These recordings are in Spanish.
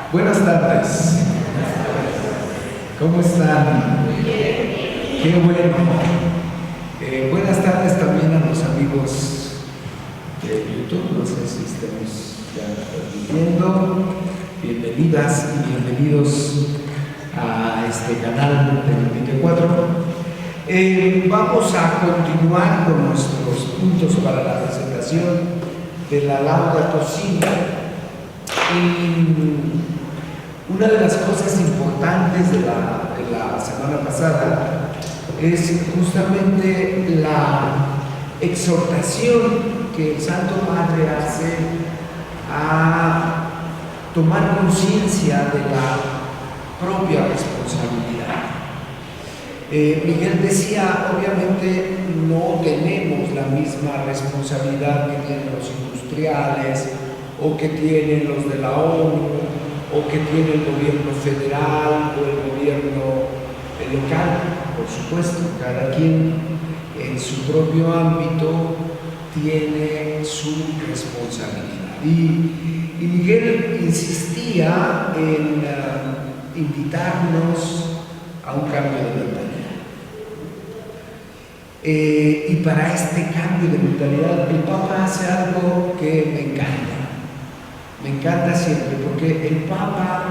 Buenas tardes. ¿Cómo están? Qué bueno. Buenas tardes también a los amigos de YouTube. No sé si estemos ya transmitiendo. Bienvenidas y bienvenidos a este canal del 24. Vamos a continuar con nuestros puntos para la presentación de la Laudato Si. Y una de las cosas importantes de la semana pasada es justamente la exhortación que el Santo Padre hace a tomar conciencia de la propia responsabilidad. Miguel decía, obviamente no tenemos la misma responsabilidad que tienen los industriales o que tienen los de la ONU o que tiene el gobierno federal o el gobierno local. Por supuesto, cada quien en su propio ámbito tiene su responsabilidad. Y Miguel insistía en invitarnos a un cambio de mentalidad. Y para este cambio de mentalidad, el Papa hace algo que me encanta. Me encanta siempre, porque el Papa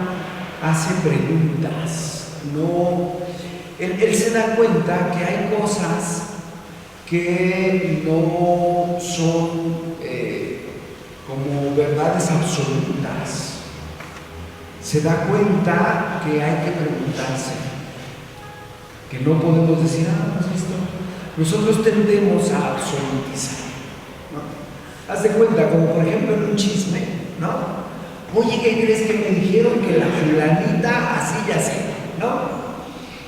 hace preguntas. Él se da cuenta que hay cosas que no son como verdades absolutas. Se da cuenta que hay que preguntarse, que no podemos decir, ¿has visto? Nosotros tendemos a absolutizar, ¿no? Haz de cuenta, como por ejemplo en un chisme, ¿no? Oye, ¿qué crees que me dijeron que la fulanita así y así, ¿no?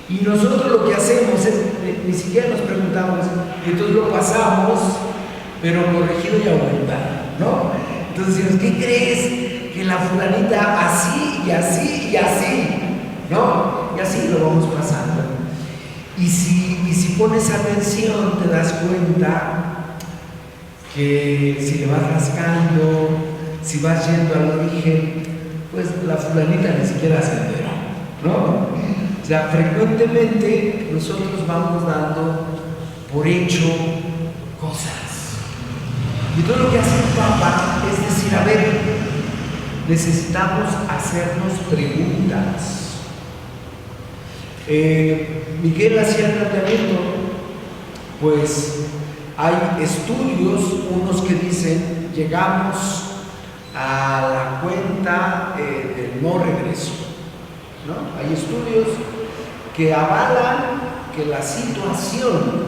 Y nosotros lo que hacemos es, ni siquiera nos preguntamos, y entonces lo pasamos, pero corregido y aumentado, ¿no? Entonces decimos, ¿qué crees? Que la fulanita así y así y así, ¿no? Y así lo vamos pasando. Y si pones atención, te das cuenta que si le vas rascando, si vas yendo al origen, pues la fulanita ni siquiera se enteró, ¿no? O sea, frecuentemente nosotros vamos dando por hecho cosas. Y todo lo que hace el Papa es decir, a ver, necesitamos hacernos preguntas. Miguel hacía el planteamiento, pues hay estudios, unos que dicen, llegamos a la cuenta del no regreso, ¿no? Hay estudios que avalan que la situación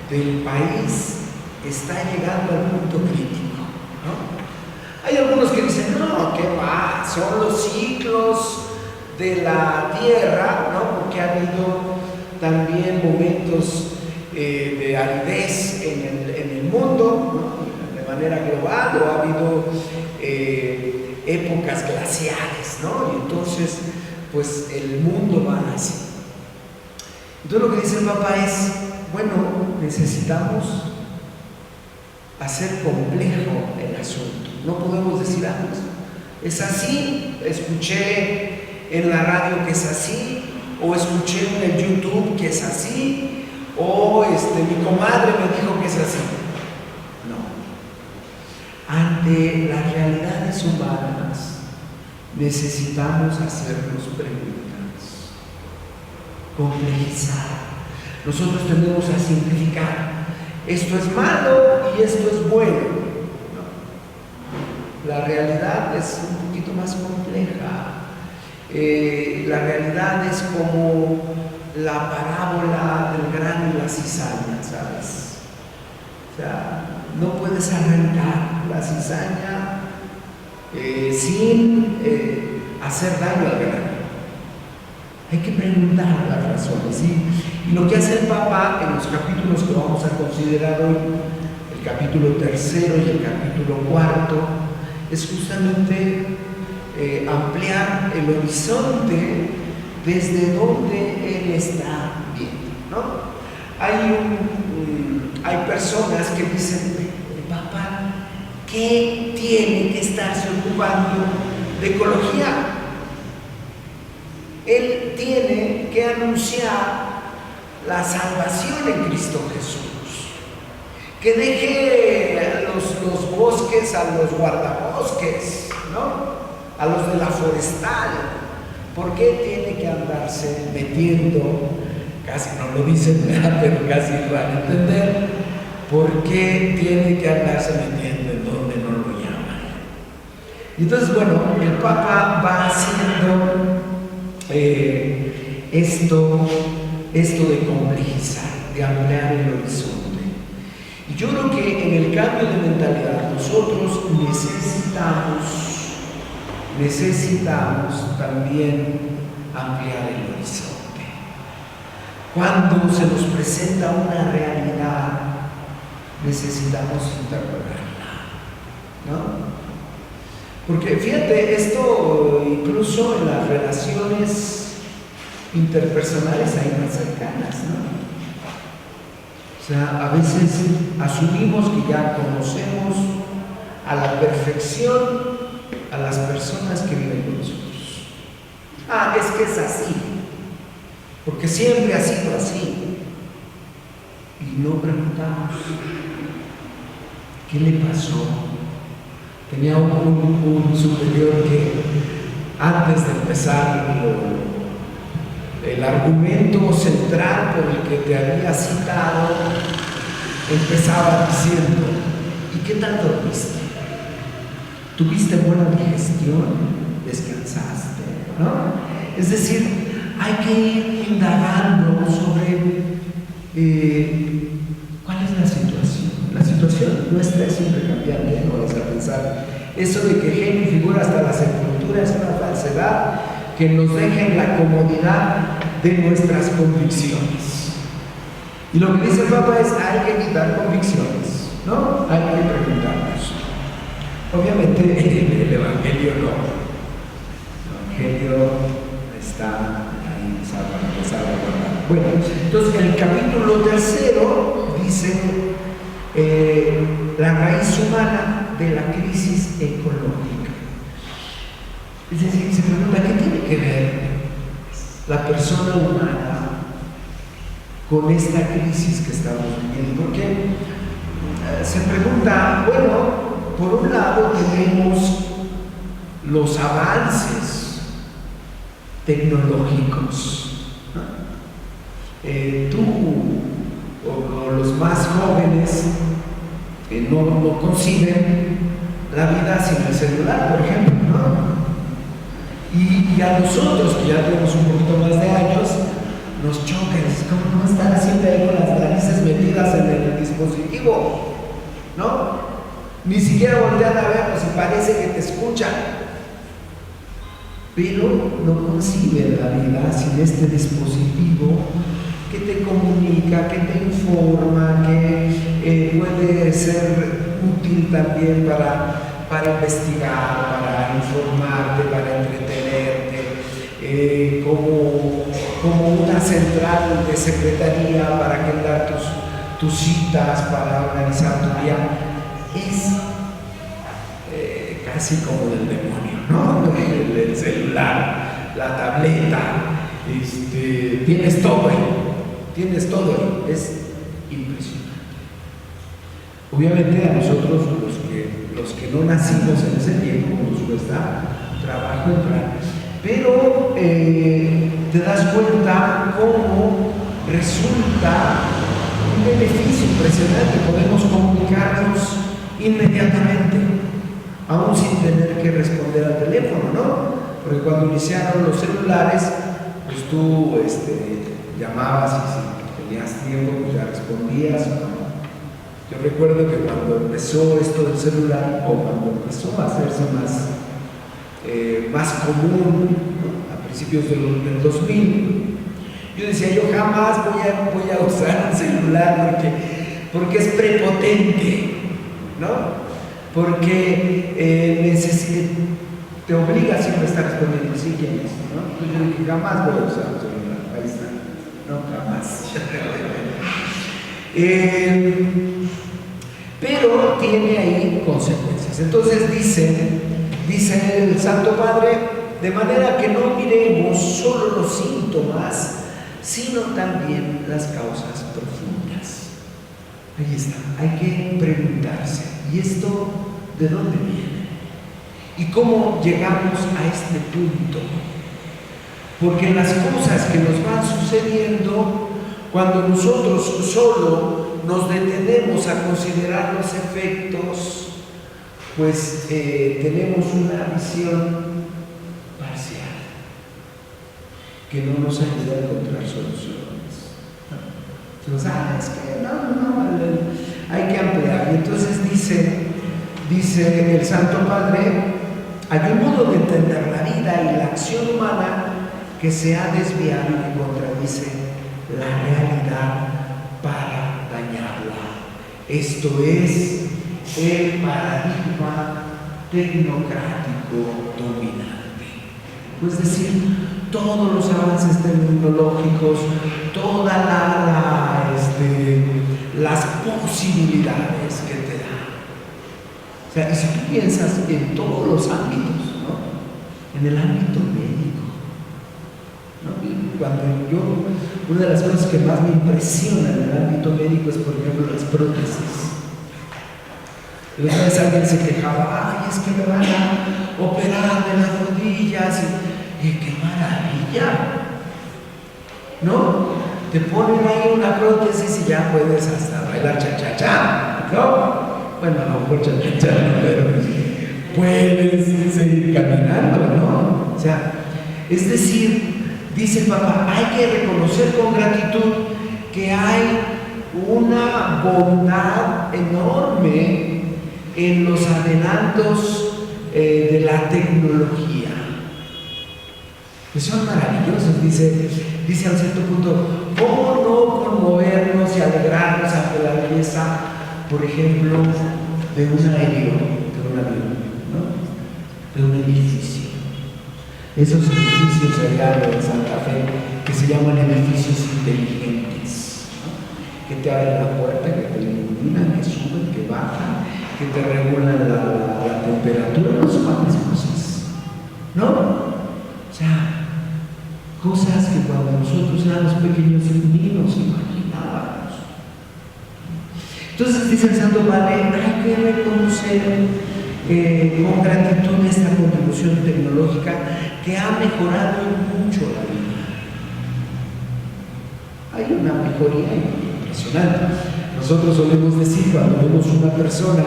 del país está llegando al punto crítico, ¿no? Hay algunos que dicen, no, ¿qué va? Son los ciclos de la tierra, ¿no? Porque ha habido también momentos de aridez en el mundo, ¿no? De manera global, o ha habido épocas glaciares, ¿no? Y entonces, pues el mundo va así. Entonces lo que dice el Papa es, bueno, necesitamos hacer complejo el asunto. No podemos decir, es así, escuché en la radio que es así, o escuché en el YouTube que es así, o mi comadre me dijo que es así. No. Ante las realidades humanas necesitamos hacernos preguntas, complejizar. Nosotros tendemos a simplificar. Esto es malo y esto es bueno. No. La realidad es un poquito más compleja. La realidad es como la parábola del grano y la cizaña, ¿sabes? O sea, no puedes arrancar la cizaña sin hacer daño al grano. Hay que preguntar las razones. Y lo que hace el Papa en los capítulos que vamos a considerar hoy, el capítulo 3 y el capítulo 4, es justamente ampliar el horizonte desde donde él está viendo, ¿no? Hay personas que dicen, el Papa, ¿qué tiene que estarse ocupando de ecología? él tiene que anunciar la salvación en Cristo Jesús. Que deje los bosques a los guardabosques, ¿no? A los de la forestal. ¿Por qué tiene que andarse metiendo? Casi no lo dicen, pero casi van a entender. ¿Por qué tiene que andarse metiendo en donde no lo llaman? Y entonces, bueno, el Papa va haciendo esto de complejizar, de ampliar el horizonte. Y yo creo que en el cambio de mentalidad nosotros necesitamos también ampliar el horizonte. Cuando se nos presenta una realidad, necesitamos interrogarla, ¿no? Porque fíjate, esto incluso en las relaciones interpersonales hay más cercanas, ¿no? O sea, a veces asumimos que ya conocemos a la perfección a las personas que viven con nosotros. Es que es así, porque siempre ha sido así. Y no preguntamos, ¿qué le pasó? Tenía un superior que antes de empezar el argumento central por el que te había citado, empezaba diciendo: ¿y qué tal dormiste? ¿Tuviste buena digestión? ¿Descansaste? ¿No? Es decir, hay que ir indagando sobre cuál es la situación. La situación nuestra es siempre cambiante, no vas a pensar. Eso de que genio y figura hasta la sepultura es una falsedad que nos deja en la comodidad de nuestras convicciones. Y lo que dice el Papa es: hay que quitar convicciones, ¿no? Hay que preguntarnos. Obviamente el Evangelio no. El Evangelio está ahí, salvaguardado. Bueno, entonces el capítulo 3 dice la raíz humana de la crisis ecológica. Es decir, se pregunta: ¿qué tiene que ver la persona humana con esta crisis que estamos viviendo? Porque se pregunta, bueno, por un lado tenemos los avances tecnológicos, ¿no? Tú o los más jóvenes no conciben la vida sin el celular, por ejemplo, ¿no? Y a nosotros, que ya tenemos un poquito más de años, nos choca. ¿Cómo están haciendo ahí con las narices metidas en el dispositivo? ¿No? Ni siquiera voltean a vernos y parece que te escuchan. Pero no conciben la vida sin este dispositivo que te comunica, que te informa, que puede ser útil también para investigar, para informarte, para entretenerte, como una central de secretaría para agendar tus citas, para organizar tu día. Es casi como del demonio, ¿no? El celular, la tableta, tienes todo ahí, es impresionante. Obviamente a nosotros, los que no nacimos en ese tiempo, nos cuesta trabajo entrar, pero te das cuenta cómo resulta un beneficio impresionante. Podemos comunicarnos inmediatamente, aún sin tener que responder al teléfono, ¿no? Porque cuando iniciaron los celulares, pues tú llamabas y si tenías tiempo, pues ya respondías, ¿no? Yo recuerdo que cuando empezó esto del celular, o cuando empezó a hacerse más común, ¿no? A principios del 2000, yo decía: yo jamás voy a usar un celular porque es prepotente, ¿no? Porque te obliga siempre a estar respondiendo: sí, ¿quién es? ¿No? Entonces yo dije: jamás voy a usar un celular. Ahí está. No, jamás. Pero tiene ahí consecuencias. Entonces dice el Santo Padre, de manera que no miremos solo los síntomas, sino también las causas profundas. Ahí está, hay que preguntarse, ¿y esto de dónde viene? ¿Y cómo llegamos a este punto? Porque las cosas que nos van sucediendo, cuando nosotros solo nos detenemos a considerar los efectos, pues tenemos una visión parcial que no nos ayuda a encontrar soluciones. Entonces, es que no, hay que ampliar. Y entonces dice el Santo Padre, hay un modo de entender la vida y la acción humana que se ha desviado y que contradice la realidad para dañarla. Esto es el paradigma tecnocrático dominante. Es decir, todos los avances tecnológicos, todas las posibilidades que te da. O sea, y si tú piensas en todos los ámbitos, ¿no? En el ámbito médico, ¿no? Cuando una de las cosas que más me impresiona en el ámbito médico es, por ejemplo, las prótesis. Y una vez alguien se quejaba, ay, es que me van a operar de las rodillas, y ¡qué maravilla! ¿No? Te ponen ahí una prótesis y ya puedes hasta bailar cha-cha-cha, ¿no? Bueno, a lo mejor cha-cha-cha, pero puedes seguir caminando, ¿no? O sea, es decir, dice el Papa, hay que reconocer con gratitud que hay una bondad enorme en los adelantos de la tecnología, que son maravillosos. Dice a un cierto punto, ¿cómo no conmovernos y alegrarnos ante la belleza, por ejemplo, de un avión, ¿no? De un edificio? Esos edificios allá en Santa Fe que se llaman edificios inteligentes, ¿no? Que te abren la puerta, que te iluminan, que suben, que bajan, que te regulan la temperatura, no son cuántas cosas, ¿no? O sea, cosas que cuando nosotros éramos pequeños ni nos imaginábamos. Entonces dice el Santo Padre, hay que reconocer con gratitud esta contribución tecnológica que ha mejorado mucho la vida. Hay una mejoría impresionante. Nosotros solemos decir, cuando vemos una persona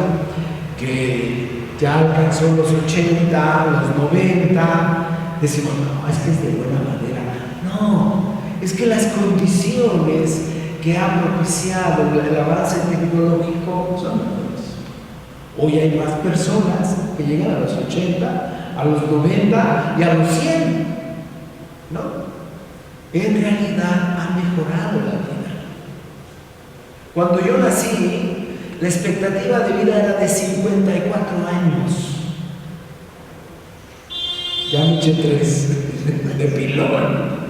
que ya alcanzó los 80, los 90, decimos, no, es que es de buena madera. No, es que las condiciones que ha propiciado el avance tecnológico son mejores. Hoy hay más personas que llegan a los 80, a los 90 y a los 100, ¿no? En realidad ha mejorado la vida. Cuando yo nací, la expectativa de vida era de 54 años. Ya me eché 3 de pilón,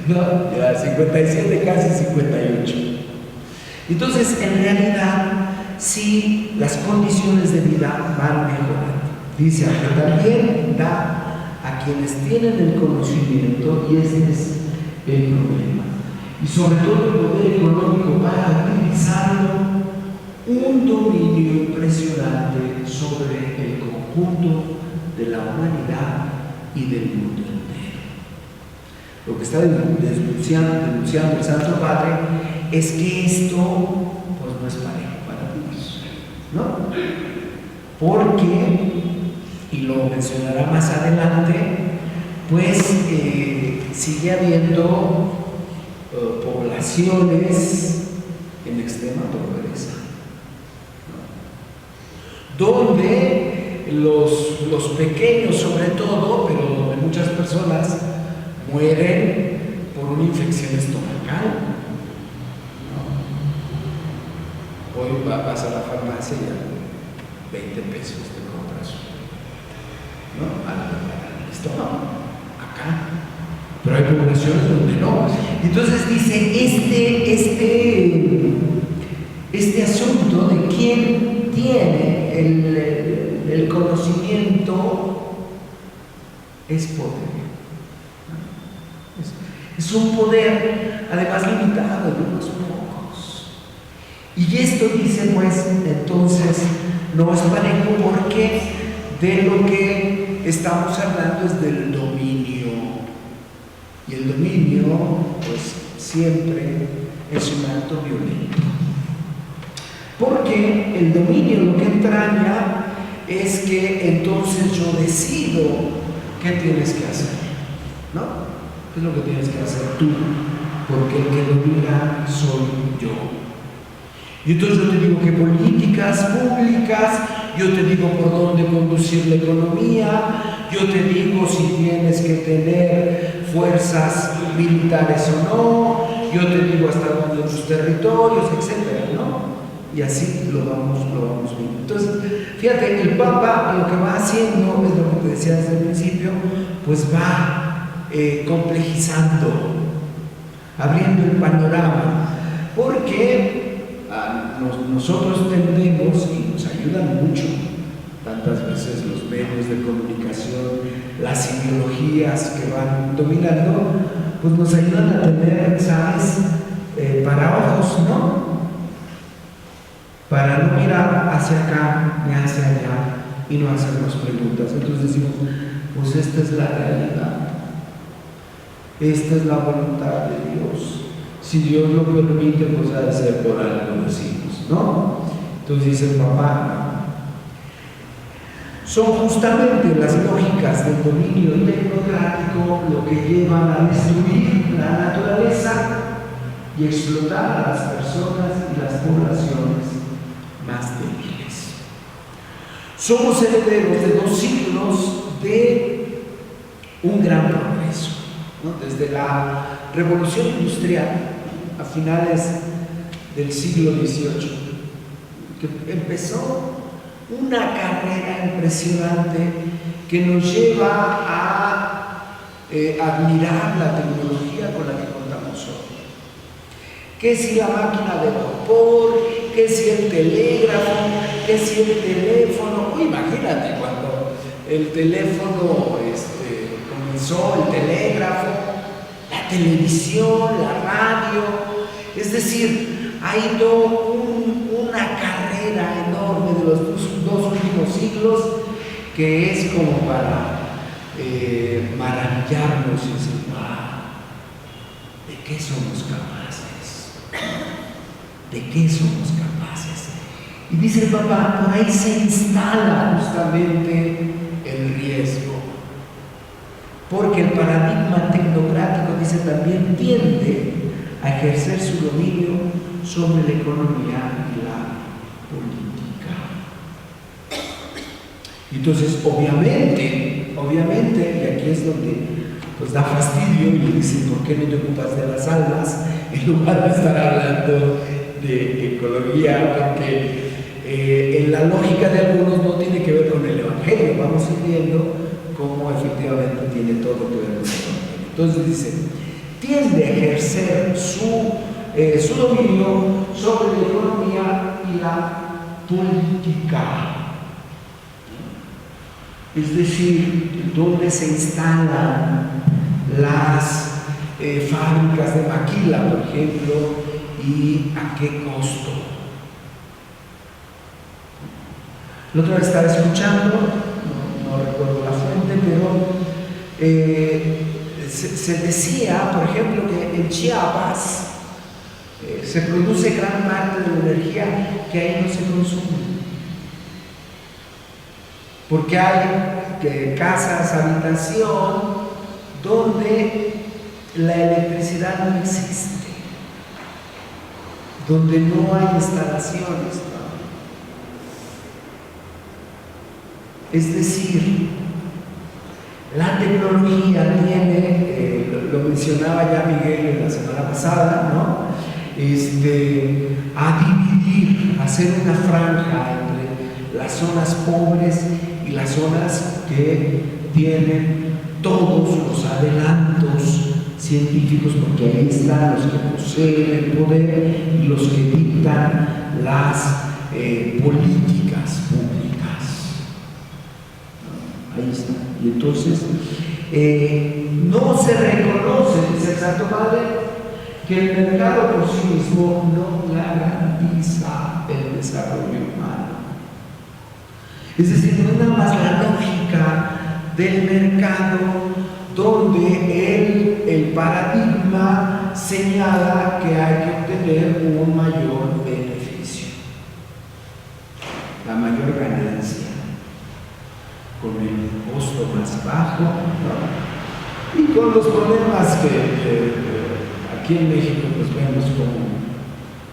¿no? Ya 57, casi 58. Entonces, en realidad, sí, las condiciones de vida van mejorando. Dice, aunque también da a quienes tienen el conocimiento, y ese es el problema, y sobre todo el poder económico para utilizarlo, un dominio impresionante sobre el conjunto de la humanidad y del mundo entero. Lo que está denunciando el Santo Padre es que esto pues no es parejo para Dios, ¿no? Porque, y lo mencionará más adelante, pues sigue habiendo poblaciones en extrema pobreza, ¿no? Donde los pequeños sobre todo, pero donde muchas personas mueren por una infección estomacal, ¿no? Hoy vas a la farmacia y a 20 pesos te compras, ¿no? Al estómago, acá. Pero hay poblaciones donde no. Entonces dice, este asunto de quién tiene el conocimiento es poder. Es un poder, además limitado en unos pocos. Y esto dice, pues, entonces, no es parejo porque de lo que estamos hablando es del dominio. Y el dominio, pues, siempre es un acto violento. Porque el dominio lo que entraña es que entonces yo decido qué tienes que hacer, ¿no? ¿Qué es lo que tienes que hacer tú? Porque el que domina soy yo. Y entonces yo te digo qué políticas públicas, yo te digo por dónde conducir la economía, yo te digo si tienes que tener fuerzas militares o no, yo te digo hasta dónde tus territorios, etcétera, ¿no? Y así lo vamos viendo. Entonces, fíjate, el Papa lo que va haciendo, es lo que te decía desde el principio, pues va complejizando, abriendo el panorama, porque nosotros tendemos, y nos ayudan mucho, tantas veces los medios de comunicación, las ideologías que van dominando, pues nos ayudan a tener, ¿sabes?, paraojos, ¿no? Para no mirar hacia acá ni hacia allá y no hacernos preguntas. Entonces decimos, pues esta es la realidad, esta es la voluntad de Dios. Si Dios lo permite, pues ha de ser por algo, decimos, ¿no? Entonces dice el Papa, son justamente las lógicas del dominio tecnocrático lo que llevan a destruir la naturaleza y explotar a las personas y las poblaciones más débiles. Somos herederos de 2 siglos de un gran progreso, ¿no? Desde la Revolución Industrial a finales del siglo XVIII, que empezó una carrera impresionante que nos lleva a admirar la tecnología con la que contamos hoy. Que si la máquina de vapor, que si el telégrafo, que si el teléfono. Imagínate cuando el teléfono comenzó, el telégrafo, la televisión, la radio. Es decir, ha ido una carrera enorme de los 2 últimos siglos que es como para maravillarnos y decir, wow, ¿de qué somos capaces? ¿De qué somos capaces? Y dice el Papa, por ahí se instala justamente el riesgo, porque el paradigma tecnocrático, dice, también tiende a ejercer su dominio sobre la economía y la política. Entonces, obviamente, y aquí es donde pues da fastidio y le dicen, ¿por qué no te ocupas de las almas en lugar de estar hablando de ecología? Porque en la lógica de algunos no tiene que ver con el Evangelio. Vamos a ir viendo cómo efectivamente tiene todo que ver con el Evangelio. Entonces dice, tiende a ejercer su dominio sobre la economía y la política. Es decir, dónde se instalan las fábricas de maquila, por ejemplo, y a qué costo. La otra vez estaba escuchando, no recuerdo la fuente, pero se decía, por ejemplo, que en Chiapas se produce gran parte de la energía que ahí no se consume. Porque hay casas, habitación, donde la electricidad no existe, donde no hay instalaciones, ¿no? Es decir, la tecnología tiene, lo mencionaba ya Miguel en la semana pasada, ¿no? A dividir, hacer una franja entre las zonas pobres y las zonas que tienen todos los adelantos científicos, porque ahí están los que poseen el poder y los que dictan las políticas públicas. Ahí está. Y entonces no se reconoce, dice el Santo Padre, que el mercado por sí mismo no garantiza el desarrollo humano. Es decir, no es nada más la lógica del mercado donde el paradigma señala que hay que obtener un mayor beneficio, la mayor ganancia, con el costo más bajo, ¿no? Y con los problemas que aquí en México pues vemos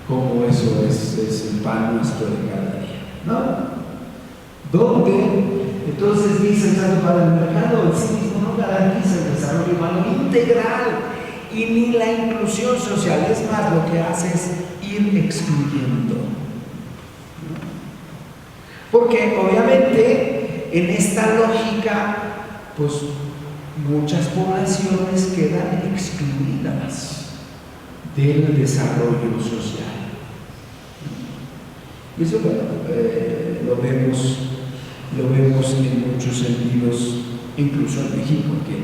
como eso es el pan nuestro de cada día, ¿no? Donde entonces dice el Santo Padre, el mercado en sí mismo no garantiza el desarrollo humano integral y ni la inclusión social, es más, lo que hace es ir excluyendo, ¿no? Porque obviamente en esta lógica pues muchas poblaciones quedan excluidas del desarrollo social. Y eso, bueno, lo vemos en muchos sentidos, incluso en México, que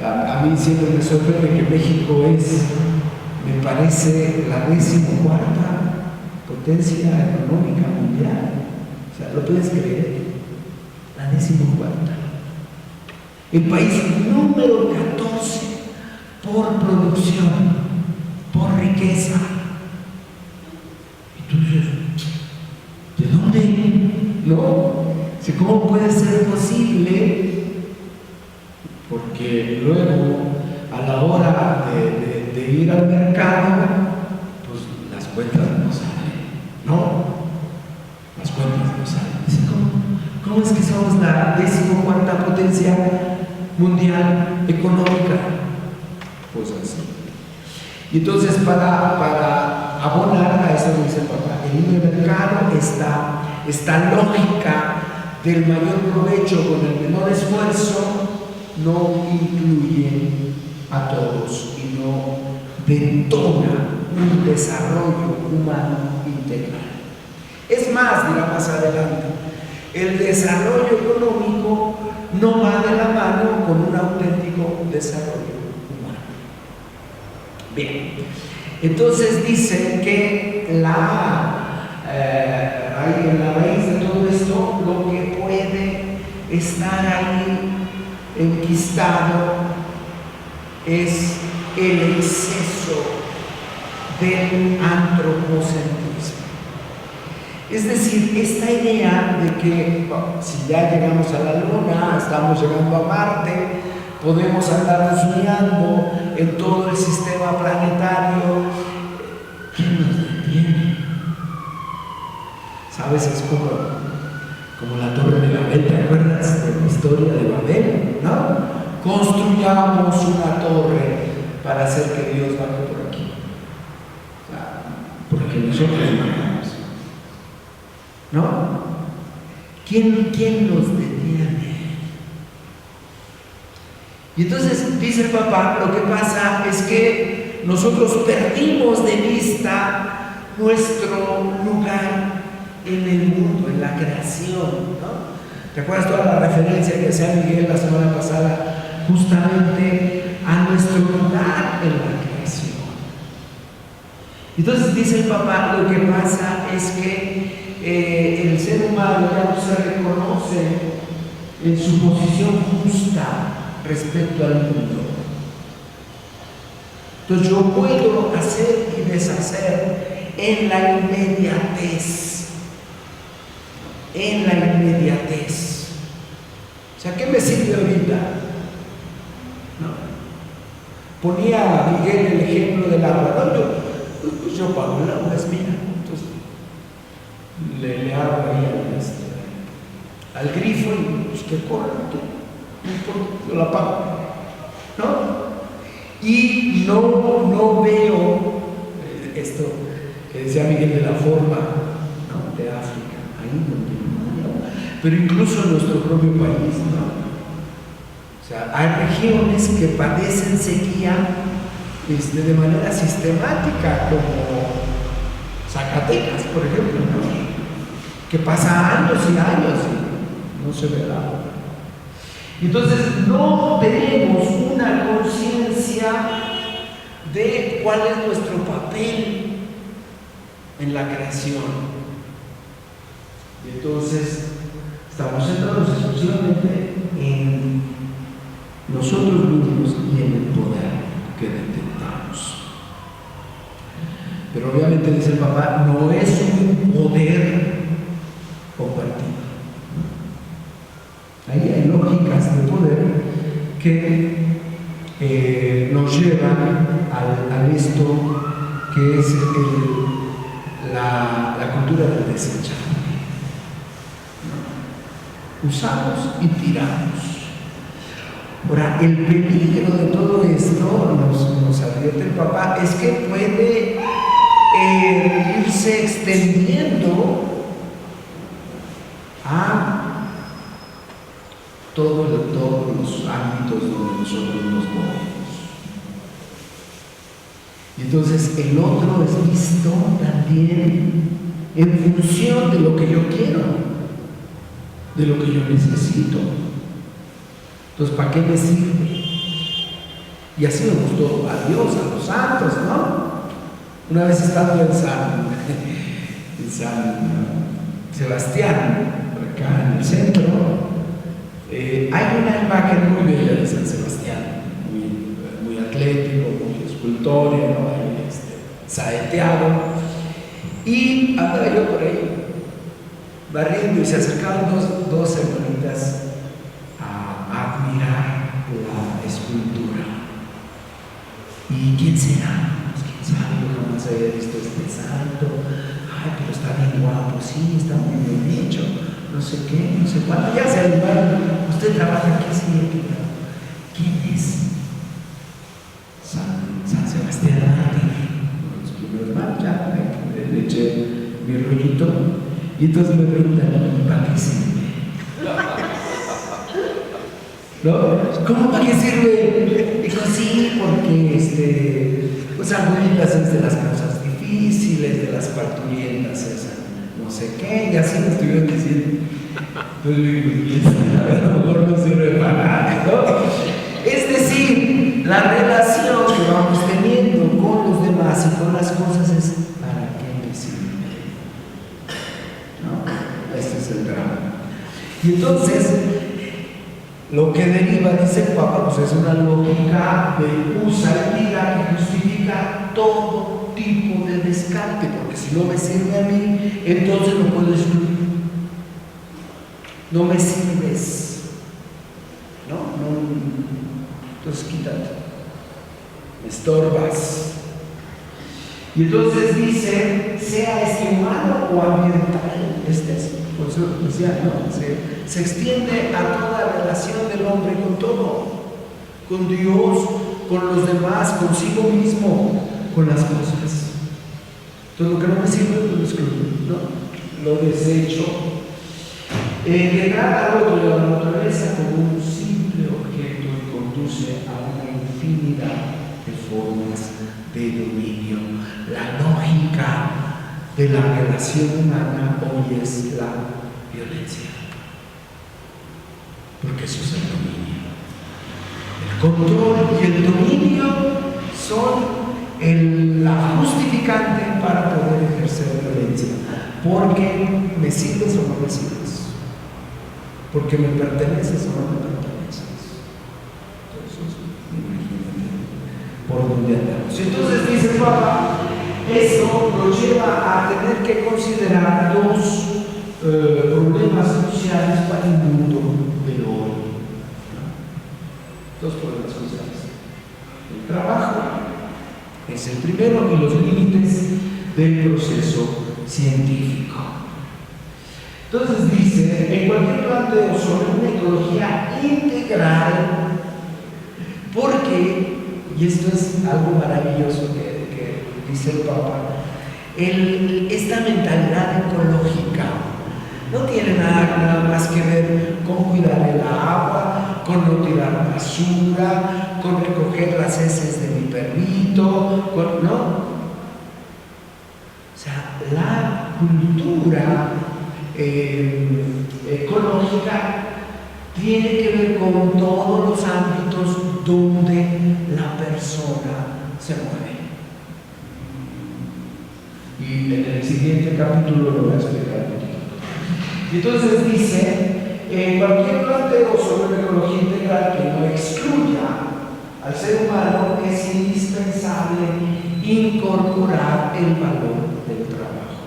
a mí siempre me sorprende que México me parece, la 14ª potencia económica mundial. O sea, ¿lo puedes creer? La 14ª. El país número 14 por producción, por riqueza. Y tú dices, ¿de dónde? ¿No? ¿Cómo puede ser posible? Porque luego, a la hora de ir al mercado, pues las cuentas no salen, ¿no? Las cuentas no salen. Dice, ¿cómo es que somos la 14ª potencia mundial económica? Pues así. Y entonces, para abonar a eso, dice el papá, el libre mercado, esta lógica del mayor provecho con el menor esfuerzo no incluye a todos y no detona un desarrollo humano integral. Es más, dirá más adelante, el desarrollo económico no va de la mano con un auténtico desarrollo humano. Bien, entonces dice que en la raíz de todo esto, lo que puede estar ahí enquistado es el exceso del antropocentrismo. Es decir, esta idea de que si ya llegamos a la Luna, estamos llegando a Marte, podemos andar soñando en todo el sistema planetario, ¿quién nos detiene? ¿Sabes? Es como la Torre de Babel, ¿te acuerdas de la historia de Babel? ¿No? Construyamos una torre para hacer que Dios baje por aquí. O sea, porque nosotros mandamos. ¿No? ¿Quién nos detiene? Y entonces dice el papá, lo que pasa es que nosotros perdimos de vista nuestro lugar en el mundo, en la creación, ¿no? ¿Te acuerdas toda la referencia que hacía Miguel la semana pasada justamente a nuestro lugar en la creación? Entonces dice el papá, lo que pasa es que el ser humano ya no se reconoce en su posición justa respecto al mundo. Entonces yo puedo hacer y deshacer en la inmediatez. En la inmediatez. O sea, ¿qué me sirve ahorita? ¿No? Ponía Miguel el ejemplo del agua. ¿No? Yo pago el agua, es mía. Entonces le hago ahí al grifo y pues que corra, yo la pago, ¿no? Y no veo esto que decía Miguel de la forma, ¿no? De África, ahí no, pero incluso en nuestro propio país, ¿no? O sea, hay regiones que padecen sequía de manera sistemática, como Zacatecas, por ejemplo, ¿no? Que pasa años y años y no se ve el agua. Entonces no tenemos una conciencia de cuál es nuestro papel en la creación. Y entonces estamos centrados exclusivamente en nosotros mismos y en el poder que detentamos. Pero obviamente, dice el papá, no es un poder compartido. Ahí hay lógicas de poder que nos llevan a esto que es la cultura del desechable. Usamos y tiramos. Ahora, el peligro de todo esto, nos advierte el papá, es que puede irse extendiendo a todos los ámbitos donde nosotros nos movemos. Y entonces el otro es visto también en función de lo que yo quiero, de lo que yo necesito. Entonces, ¿para qué me sirve? Y así me gustó a Dios, a los santos, ¿no? Una vez estando en San Sebastián, acá en el centro, hay una imagen muy bella de San Sebastián, muy atlético, muy escultórico, ¿no? Ahí, saeteado. Y andaba yo por ahí barriendo y se acercaban dos hermanitas a admirar la escultura. ¿Y quién será? Pues quién sabe, yo jamás había visto este santo. Ay, pero está bien guapo, sí, está muy bien hecho. No sé qué, no sé cuánto. Ya se animaron. Usted trabaja aquí, sí, aquí. ¿Quién es? San Sebastián. Los primeros hermanos, ya le eché mi rollito. Y entonces me preguntan, ¿para qué sirve? ¿No? ¿Cómo para qué sirve? Dijo, sí, porque pues abuelitas es de las causas difíciles, de las parturientas, esa, no sé qué, y así me estuvieron diciendo. A lo mejor no sirve para nada, ¿no? Es decir, la relación que vamos teniendo con los demás y con las cosas es ¿para qué me sirve? ¿No? Este es el drama. Y entonces, lo que deriva, dice el Papa, pues es una lógica de usa y tira que justifica todo tipo de descarte, porque si no me sirve a mí, entonces lo puedo excluir. No me sirves, ¿no? Entonces quítate, me estorbas. Y entonces dice, sea humano o ambiental, por eso decía, ¿no? Se extiende a toda relación del hombre con todo, con Dios, con los demás, consigo mismo, con las cosas. Entonces lo que no me sirve, pues lo excluyo, ¿no? Lo desecho. Trata al otro de la naturaleza como un simple objeto y conduce a una infinidad de formas de dominio. La lógica de la relación humana hoy es la violencia, porque eso es el dominio. El control y el dominio son la justificante para poder ejercer violencia, porque me sirves o no me sirves, porque me perteneces o no me perteneces. Entonces, imagínate por dónde andamos. Entonces dice el Papa, eso nos lleva a tener que considerar dos problemas sociales para el mundo de hoy. Dos problemas sociales. El trabajo es el primero y los límites del proceso científico. Entonces dice, en cualquier planteo sobre una ecología integral, porque, y esto es algo maravilloso que dice el Papa, esta mentalidad ecológica no tiene nada más que ver con cuidar el agua, con no tirar basura, con recoger las heces de mi perrito, ¿no? O sea, la cultura ecológica tiene que ver con todos los ámbitos donde la persona se mueve. Y en el siguiente capítulo lo voy a explicar un poquito. Y entonces dice, cualquier planteo sobre una ecología integral que no excluya al ser humano, es indispensable incorporar el valor del trabajo.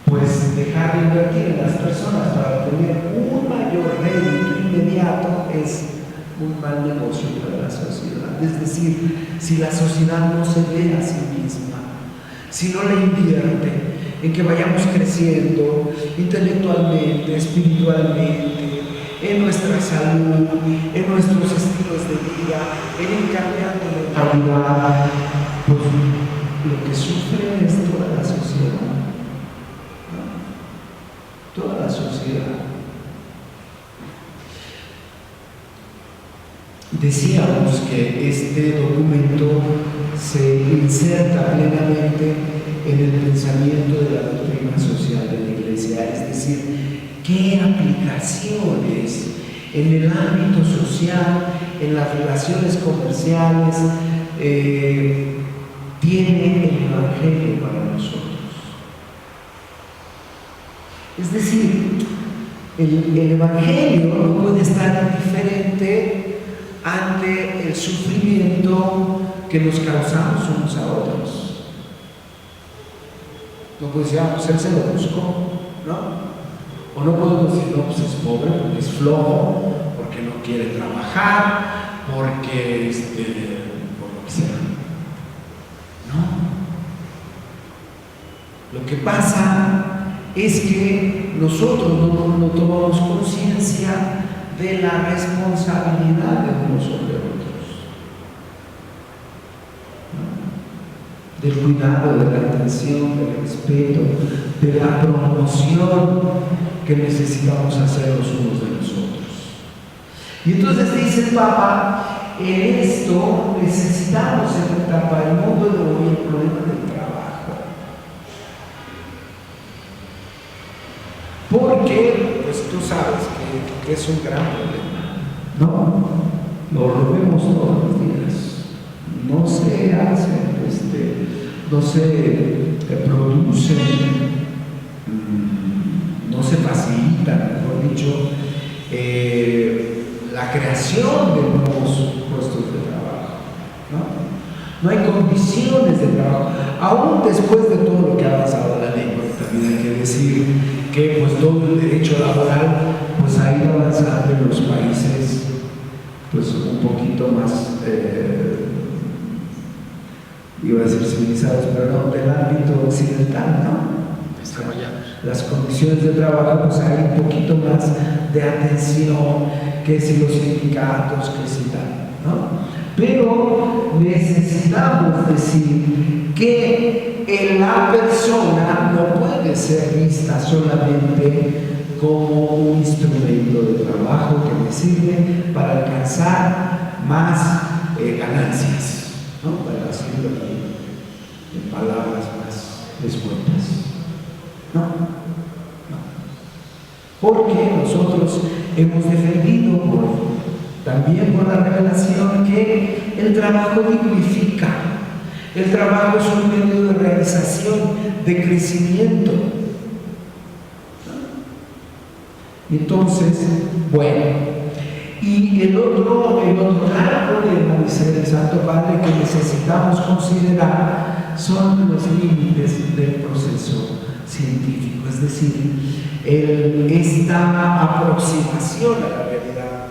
Pues dejar de invertir en las personas para obtener un mayor rédito inmediato es un mal negocio para la sociedad. Es decir, si la sociedad no se ve a sí misma, si no le invierte en que vayamos creciendo intelectualmente, espiritualmente, en nuestra salud, en nuestros estilos de vida, en ir cambiando de calidad, pues lo que sufre es toda la sociedad, ¿no? Toda la sociedad. Decíamos que este documento se inserta plenamente en el pensamiento de la doctrina social de la Iglesia, es decir, qué aplicaciones en el ámbito social, en las relaciones comerciales, tiene el Evangelio para nosotros. Es decir, el Evangelio no puede estar indiferente ante el sufrimiento que nos causamos unos a otros. No puede decir, pues él se lo buscó, ¿no? O no podemos decir, no, pues es pobre porque es flojo, porque no quiere trabajar, porque por lo que sea. No. Lo que pasa es que nosotros no tomamos conciencia de la responsabilidad de unos sobre otros, ¿no? Del cuidado, de la atención, del respeto, de la promoción que necesitamos hacer los unos de los otros. Y entonces dice el Papa, en esto necesitamos en la etapa del mundo de hoy el problema del trabajo. Porque, pues tú sabes que es un gran problema, ¿no? Lo vemos todos los días. No se hacen, no se producen, no se facilita, mejor dicho, la creación de nuevos puestos de trabajo, ¿no? No hay condiciones de trabajo, aún después de todo lo que ha avanzado la ley, porque también hay que decir que pues todo el derecho laboral pues ha ido avanzando en los países pues un poquito más iba a decir civilizados, pero no, del ámbito occidental, ¿no? Desarrollados. Las condiciones de trabajo, pues hay un poquito más de atención, que si los sindicatos, que si tal, ¿no? Pero necesitamos decir que la persona no puede ser vista solamente como un instrumento de trabajo que me sirve para alcanzar más ganancias, ¿no? Para decirlo en palabras más escuetas. No. Porque nosotros hemos defendido también por la revelación que el trabajo dignifica. El trabajo es un medio de realización, de crecimiento. Entonces, bueno, y el otro gran problema, dice el Santo Padre, que necesitamos considerar son los límites del proceso científico, es decir, esta aproximación a la realidad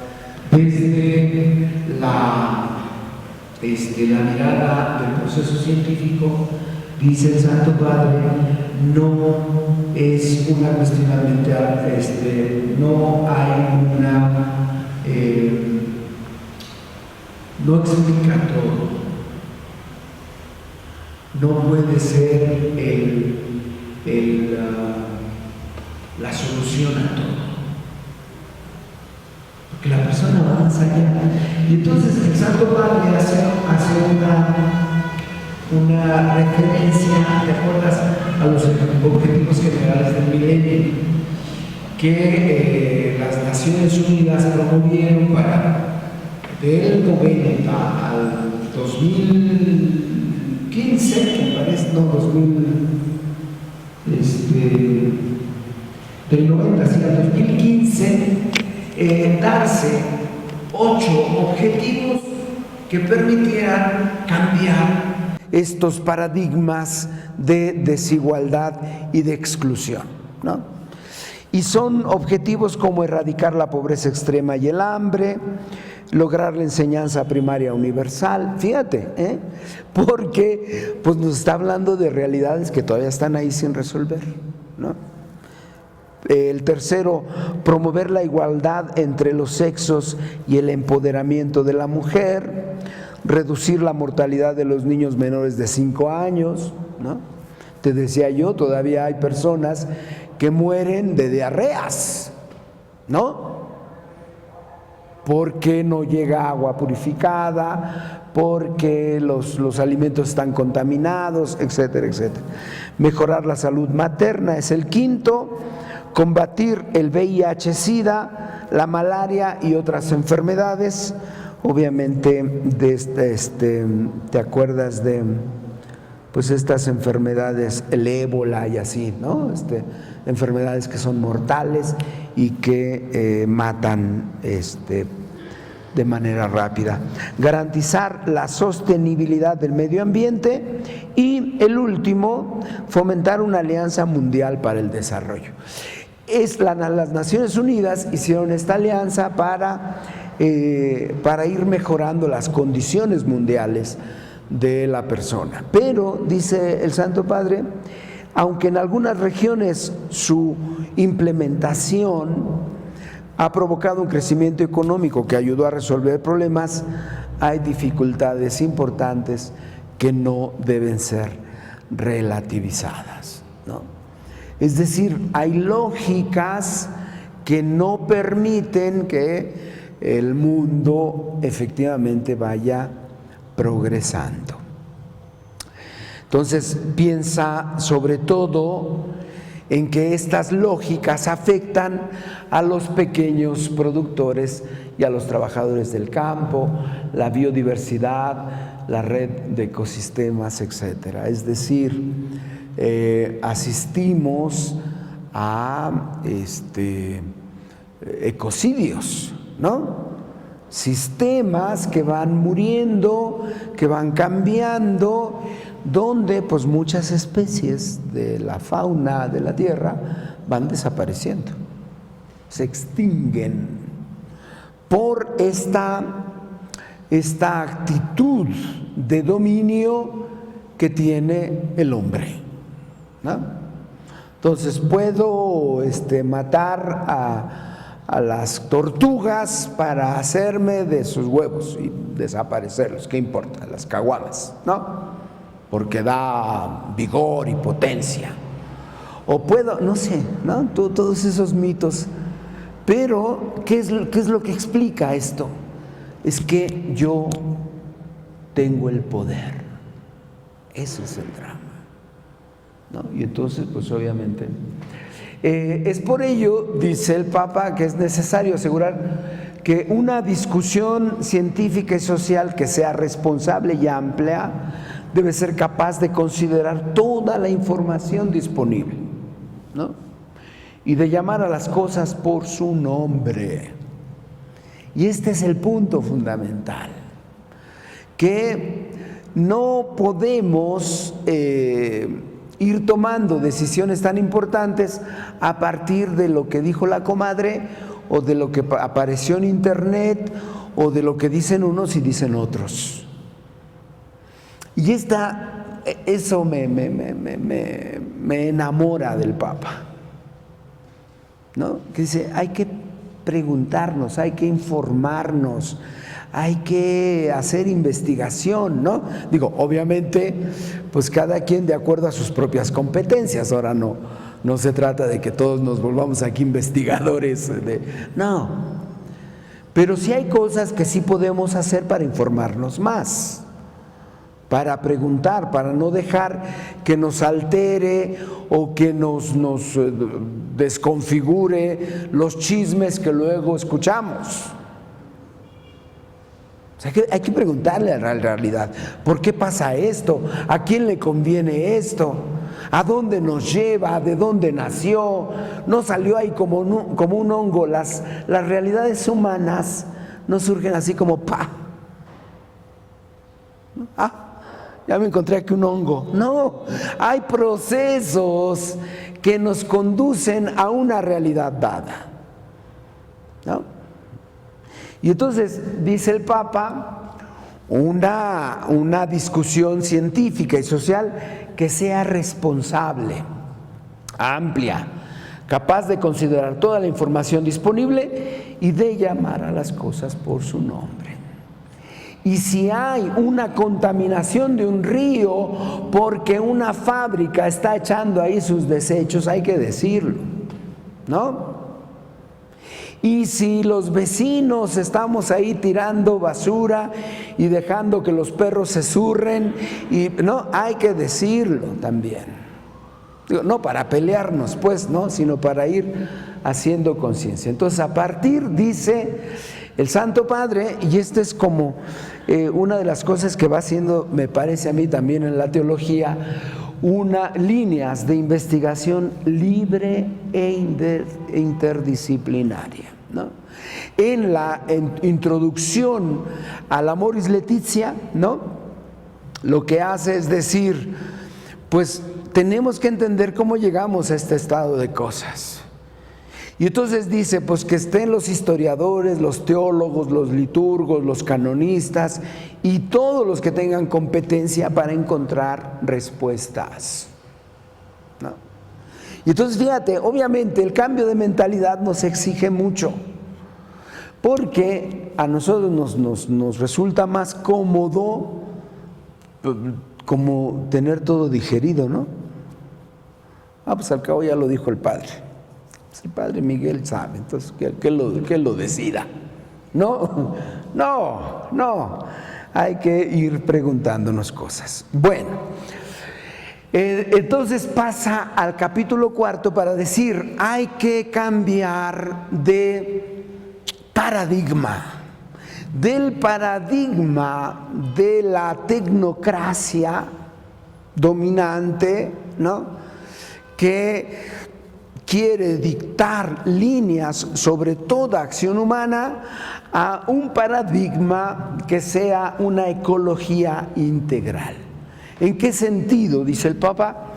desde la mirada del proceso científico, dice el Santo Padre, no es una cuestionalmente, no hay no explica todo, no puede ser la solución a todo, porque la persona va más allá. Y entonces el Santo Padre hace una referencia, ¿te acuerdas? A los objetivos generales del milenio, que las Naciones Unidas promovieron del 90 al 2015, me parece, no, del 90 hacia el 2015, darse 8 objetivos que permitieran cambiar estos paradigmas de desigualdad y de exclusión, ¿no? Y son objetivos como erradicar la pobreza extrema y el hambre, lograr la enseñanza primaria universal, fíjate, porque pues nos está hablando de realidades que todavía están ahí sin resolver, ¿no? El tercero, promover la igualdad entre los sexos y el empoderamiento de la mujer, reducir la mortalidad de los niños menores de 5 años, ¿no? Te decía yo, todavía hay personas que mueren de diarreas, ¿no? Porque no llega agua purificada, porque los alimentos están contaminados, etcétera, etcétera. Mejorar la salud materna es el quinto, combatir el VIH-Sida, la malaria y otras enfermedades. Obviamente, ¿te acuerdas de pues estas enfermedades, el ébola y así, ¿no? Enfermedades que son mortales y que matan de manera rápida. Garantizar la sostenibilidad del medio ambiente y el último, fomentar una alianza mundial para el desarrollo. Las Naciones Unidas hicieron esta alianza para ir mejorando las condiciones mundiales de la persona. Pero, dice el Santo Padre, aunque en algunas regiones su implementación ha provocado un crecimiento económico que ayudó a resolver problemas, hay dificultades importantes que no deben ser relativizadas, ¿no? Es decir, hay lógicas que no permiten que el mundo efectivamente vaya progresando. Entonces, piensa sobre todo en que estas lógicas afectan a los pequeños productores y a los trabajadores del campo, la biodiversidad, la red de ecosistemas, etcétera. Es decir, asistimos a ecocidios, ¿no? Sistemas que van muriendo, que van cambiando, donde pues muchas especies de la fauna de la tierra van desapareciendo, se extinguen por esta actitud de dominio que tiene el hombre, ¿no? Entonces puedo matar a las tortugas para hacerme de sus huevos y desaparecerlos, ¿qué importa? Las caguamas, ¿no? Porque da vigor y potencia. O puedo, no sé, ¿no? Todos esos mitos. Pero, ¿qué es lo que explica esto? Es que yo tengo el poder. Ese es el drama, ¿no? Y entonces, pues obviamente, es por ello, dice el Papa, que es necesario asegurar que una discusión científica y social que sea responsable y amplia debe ser capaz de considerar toda la información disponible, ¿no? Y de llamar a las cosas por su nombre. Y este es el punto fundamental, que no podemos ir tomando decisiones tan importantes a partir de lo que dijo la comadre o de lo que apareció en internet o de lo que dicen unos y dicen otros. Y eso me enamora del Papa, ¿no? Que dice, hay que preguntarnos, hay que informarnos, hay que hacer investigación, ¿no? Digo, obviamente, pues cada quien de acuerdo a sus propias competencias. Ahora no se trata de que todos nos volvamos aquí investigadores, no. Pero sí hay cosas que sí podemos hacer para informarnos más. para preguntar, para no dejar que nos altere o que nos desconfigure los chismes que luego escuchamos. O sea, hay que preguntarle a la realidad, ¿por qué pasa esto? ¿A quién le conviene esto? ¿A dónde nos lleva? ¿De dónde nació? ¿No salió ahí como un hongo? Las realidades humanas no surgen así como ¡pa! Ya me encontré aquí un hongo. No, hay procesos que nos conducen a una realidad dada, ¿no? Y entonces dice el Papa, una discusión científica y social que sea responsable, amplia, capaz de considerar toda la información disponible y de llamar a las cosas por su nombre. Y si hay una contaminación de un río porque una fábrica está echando ahí sus desechos, hay que decirlo, ¿no? Y si los vecinos estamos ahí tirando basura y dejando que los perros se zurren, no, hay que decirlo también. Digo, no para pelearnos, pues, ¿no? Sino para ir haciendo conciencia. Entonces, a partir, dice el Santo Padre, y esta es como una de las cosas que va haciendo, me parece a mí también en la teología, líneas de investigación libre e interdisciplinaria, ¿no? En la introducción al Amoris Laetitia, ¿no? Lo que hace es decir, pues tenemos que entender cómo llegamos a este estado de cosas. Y entonces dice, pues que estén los historiadores, los teólogos, los liturgos, los canonistas y todos los que tengan competencia para encontrar respuestas, ¿no? Y entonces fíjate, obviamente el cambio de mentalidad nos exige mucho, porque a nosotros nos resulta más cómodo como tener todo digerido, ¿no? Pues al cabo ya lo dijo el Padre. El Padre Miguel sabe, entonces que lo decida. No, hay que ir preguntándonos cosas. Bueno, entonces pasa al capítulo 4 para decir, hay que cambiar de paradigma, del paradigma de la tecnocracia dominante, ¿no? Que quiere dictar líneas sobre toda acción humana, a un paradigma que sea una ecología integral. ¿En qué sentido? Dice el Papa,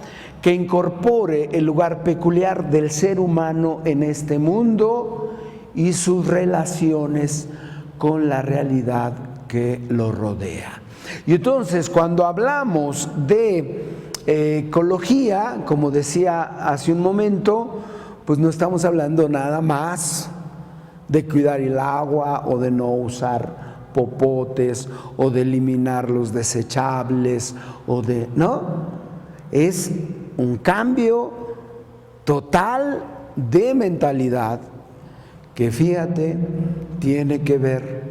que incorpore el lugar peculiar del ser humano en este mundo y sus relaciones con la realidad que lo rodea. Y entonces, cuando hablamos de ecología, como decía hace un momento, pues no estamos hablando nada más de cuidar el agua o de no usar popotes o de eliminar los desechables no, es un cambio total de mentalidad que, fíjate, tiene que ver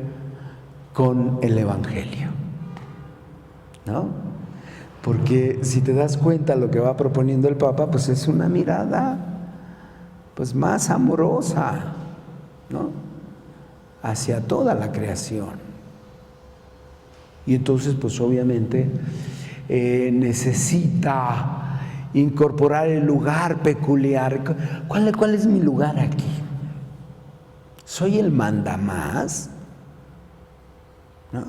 con el Evangelio, ¿no? Porque si te das cuenta lo que va proponiendo el Papa, pues es una mirada pues más amorosa, ¿no? Hacia toda la creación. Y entonces pues obviamente necesita incorporar el lugar peculiar. ¿Cuál es mi lugar aquí? ¿Soy el mandamás? ¿No?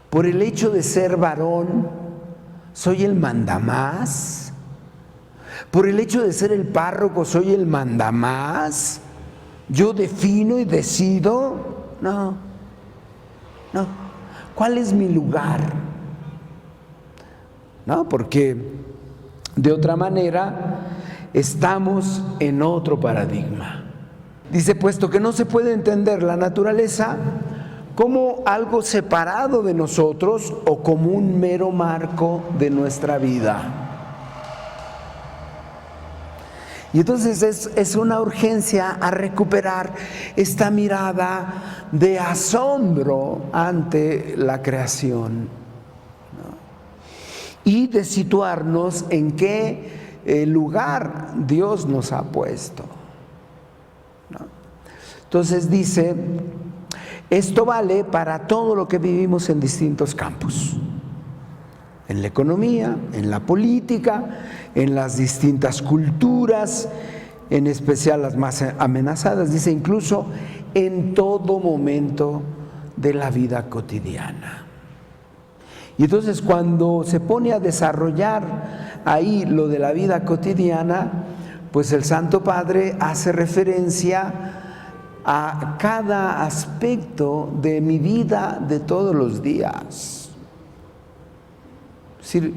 Por el hecho de ser varón, ¿soy el mandamás? Por el hecho de ser el párroco, ¿soy el mandamás? ¿Yo defino y decido? No. ¿Cuál es mi lugar? No, porque de otra manera estamos en otro paradigma. Dice, puesto que no se puede entender la naturaleza como algo separado de nosotros o como un mero marco de nuestra vida. Y entonces es una urgencia a recuperar esta mirada de asombro ante la creación, ¿no? y de situarnos en qué lugar Dios nos ha puesto, ¿no? Entonces dice, esto vale para todo lo que vivimos en distintos campos, en la economía, en la política, en las distintas culturas, en especial las más amenazadas, dice incluso en todo momento de la vida cotidiana. Y entonces cuando se pone a desarrollar ahí lo de la vida cotidiana, pues el Santo Padre hace referencia a cada aspecto de mi vida de todos los días. Es decir,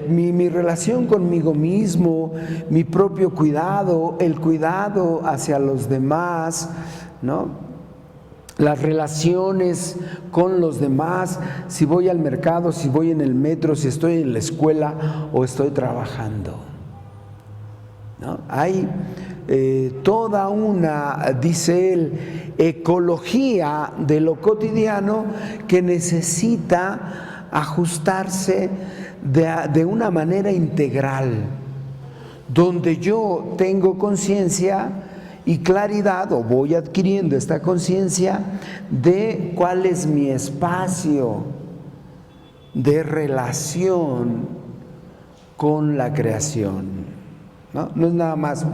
mi relación conmigo mismo, mi propio cuidado, el cuidado hacia los demás, ¿no? Las relaciones con los demás, si voy al mercado, si voy en el metro, si estoy en la escuela o estoy trabajando, ¿no? Hay toda una, dice él, ecología de lo cotidiano que necesita ajustarse de una manera integral, donde yo tengo conciencia y claridad, o voy adquiriendo esta conciencia de cuál es mi espacio de relación con la creación, ¿no? No es nada más,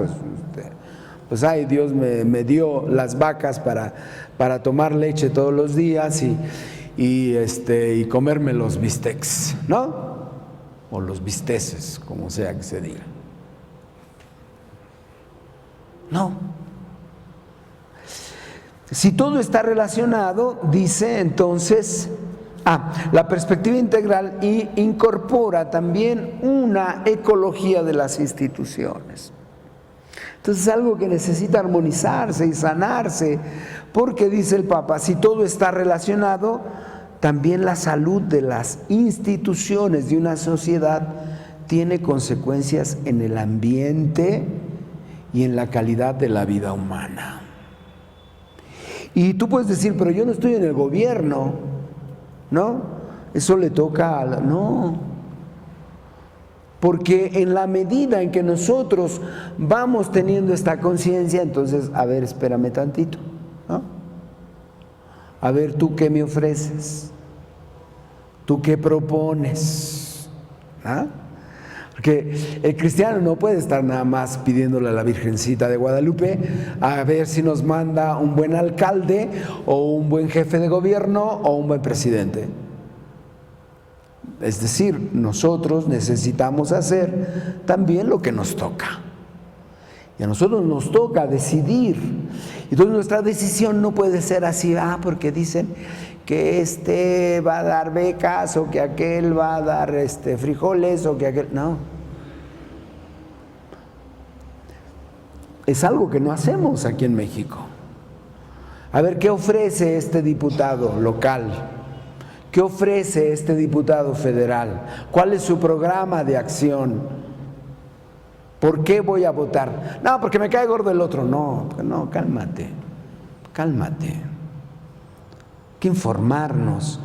pues ay, Dios me dio las vacas para tomar leche todos los días y comerme los bistecs, ¿no? O los bisteces, como sea que se diga. No. Si todo está relacionado, dice entonces, la perspectiva integral incorpora también una ecología de las instituciones. Entonces es algo que necesita armonizarse y sanarse, porque dice el Papa, si todo está relacionado, también la salud de las instituciones de una sociedad tiene consecuencias en el ambiente y en la calidad de la vida humana. Y tú puedes decir, pero yo no estoy en el gobierno, ¿no? Eso le toca no. Porque en la medida en que nosotros vamos teniendo esta conciencia, entonces, a ver, espérame tantito, ¿no? A ver, ¿tú qué me ofreces? ¿Tú qué propones? ¿Ah? Porque el cristiano no puede estar nada más pidiéndole a la Virgencita de Guadalupe a ver si nos manda un buen alcalde o un buen jefe de gobierno o un buen presidente. Es decir, nosotros necesitamos hacer también lo que nos toca. Y a nosotros nos toca decidir. Entonces nuestra decisión no puede ser así, porque dicen que este va a dar becas o que aquel va a dar frijoles o que aquel... No. Es algo que no hacemos aquí en México. A ver, ¿qué ofrece este diputado local? ¿Qué ofrece este diputado federal? ¿Cuál es su programa de acción? ¿Por qué voy a votar? No, porque me cae gordo el otro. No, cálmate. Hay que informarnos,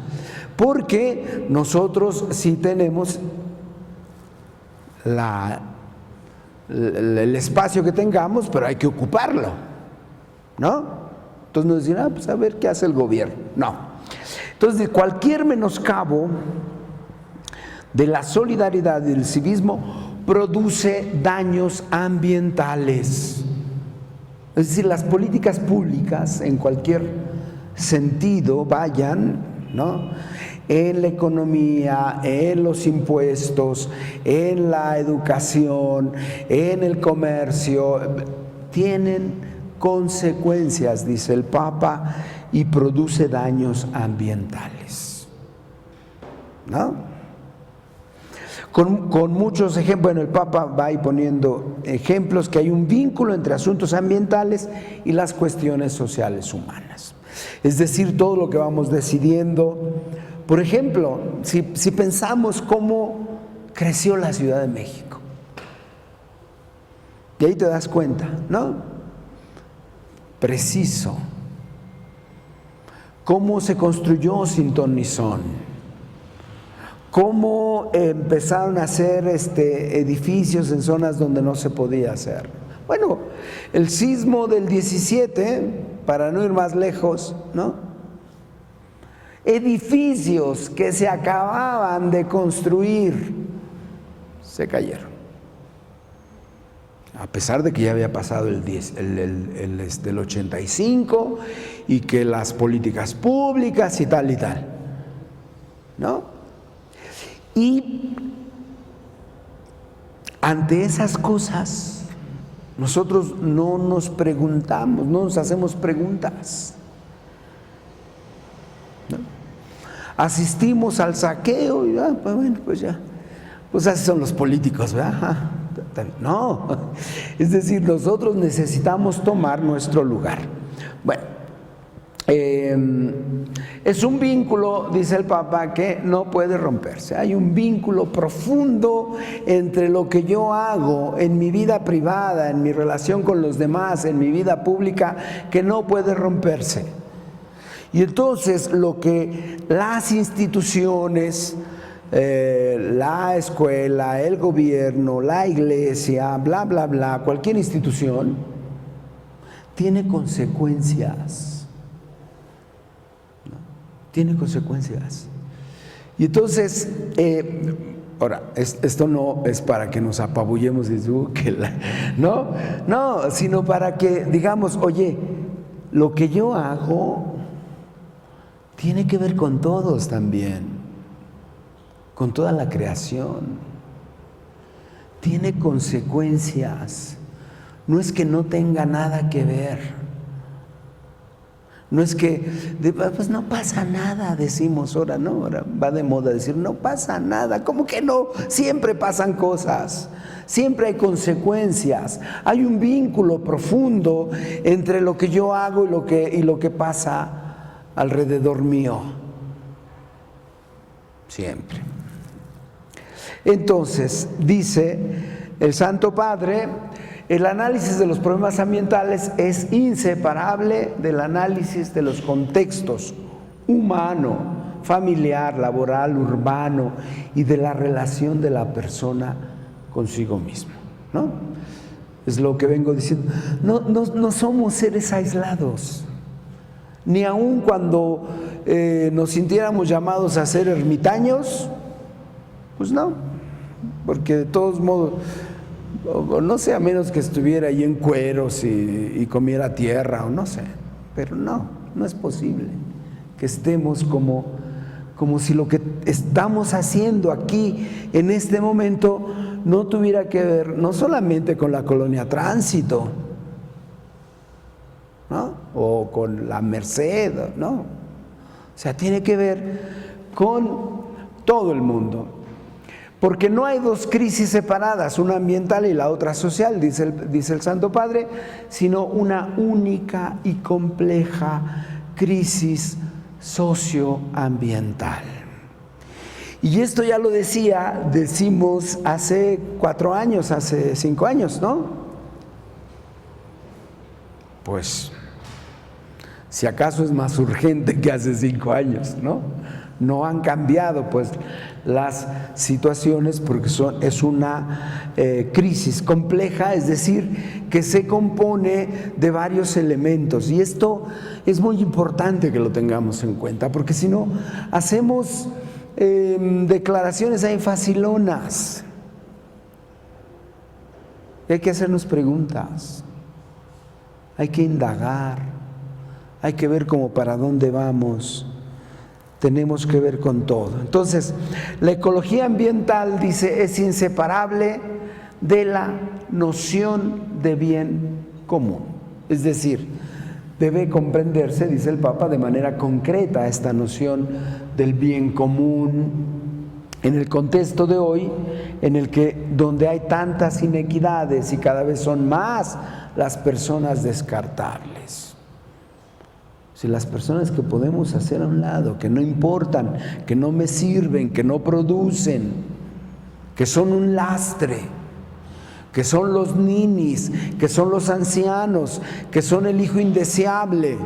porque nosotros sí tenemos el espacio que tengamos, pero hay que ocuparlo, ¿no? Entonces nos dirán, pues a ver qué hace el gobierno. No. Entonces, cualquier menoscabo de la solidaridad y del civismo produce daños ambientales. Es decir, las políticas públicas en cualquier sentido vayan, ¿no? En la economía, en los impuestos, en la educación, en el comercio, tienen consecuencias, dice el Papa, y produce daños ambientales, ¿no? Con muchos ejemplos, bueno, el Papa va ahí poniendo ejemplos que hay un vínculo entre asuntos ambientales y las cuestiones sociales humanas. Es decir, todo lo que vamos decidiendo. Por ejemplo, si pensamos cómo creció la Ciudad de México, y ahí te das cuenta, ¿no? Preciso. Cómo se construyó sin ton ni son. cómo empezaron a hacer edificios en zonas donde no se podía hacer. Bueno, el sismo del 17, para no ir más lejos, ¿no? Edificios que se acababan de construir se cayeron. A pesar de que ya había pasado el 85 y que las políticas públicas y tal, ¿no? Y ante esas cosas, nosotros no nos preguntamos, no nos hacemos preguntas, ¿no? Asistimos al saqueo y bueno, pues ya, pues así son los políticos, ¿verdad? No, es decir, nosotros necesitamos tomar nuestro lugar. Bueno, es un vínculo, dice el Papa, que no puede romperse. Hay un vínculo profundo entre lo que yo hago en mi vida privada, en mi relación con los demás, en mi vida pública, que no puede romperse. Y entonces lo que las instituciones, la escuela, el gobierno, la iglesia, bla, bla, bla, cualquier institución, tiene consecuencias, ¿no? Tiene consecuencias. Y entonces, ahora, esto no es para que nos apabullemos y no, sino para que digamos, oye, lo que yo hago tiene que ver con todos también, con toda la creación. Tiene consecuencias. No es que no tenga nada que ver. No es que, pues no pasa nada, decimos ahora, ¿no? Ahora va de moda decir, no pasa nada. ¿Cómo que no? Siempre pasan cosas. Siempre hay consecuencias. Hay un vínculo profundo entre lo que yo hago y lo que pasa alrededor mío. Siempre. Entonces, dice el Santo Padre, el análisis de los problemas ambientales es inseparable del análisis de los contextos humano, familiar, laboral, urbano y de la relación de la persona consigo mismo, ¿no? Es lo que vengo diciendo. No somos seres aislados, ni aun cuando nos sintiéramos llamados a ser ermitaños, pues no. Porque de todos modos, no sé, a menos que estuviera ahí en cueros y comiera tierra, o no sé, pero no es posible que estemos como si lo que estamos haciendo aquí en este momento no tuviera que ver no solamente con la colonia Tránsito, ¿no? O con la Merced, ¿no? O sea, tiene que ver con todo el mundo. Porque no hay dos crisis separadas, una ambiental y la otra social, dice el Santo Padre, sino una única y compleja crisis socioambiental. Y esto ya lo decimos hace 4 años, hace 5 años, ¿no? Pues, si acaso es más urgente que hace 5 años, ¿no? No han cambiado pues las situaciones porque es una crisis compleja, es decir, que se compone de varios elementos, y esto es muy importante que lo tengamos en cuenta, porque si no hacemos declaraciones ahí facilonas. Hay que hacernos preguntas, hay que indagar, hay que ver como para dónde vamos. Tenemos que ver con todo. Entonces, la ecología ambiental, dice, es inseparable de la noción de bien común. Es decir, debe comprenderse, dice el Papa, de manera concreta esta noción del bien común en el contexto de hoy, en el que donde hay tantas inequidades y cada vez son más las personas descartables. Si las personas que podemos hacer a un lado, que no importan, que no me sirven, que no producen, que son un lastre, que son los ninis, que son los ancianos, que son el hijo indeseable,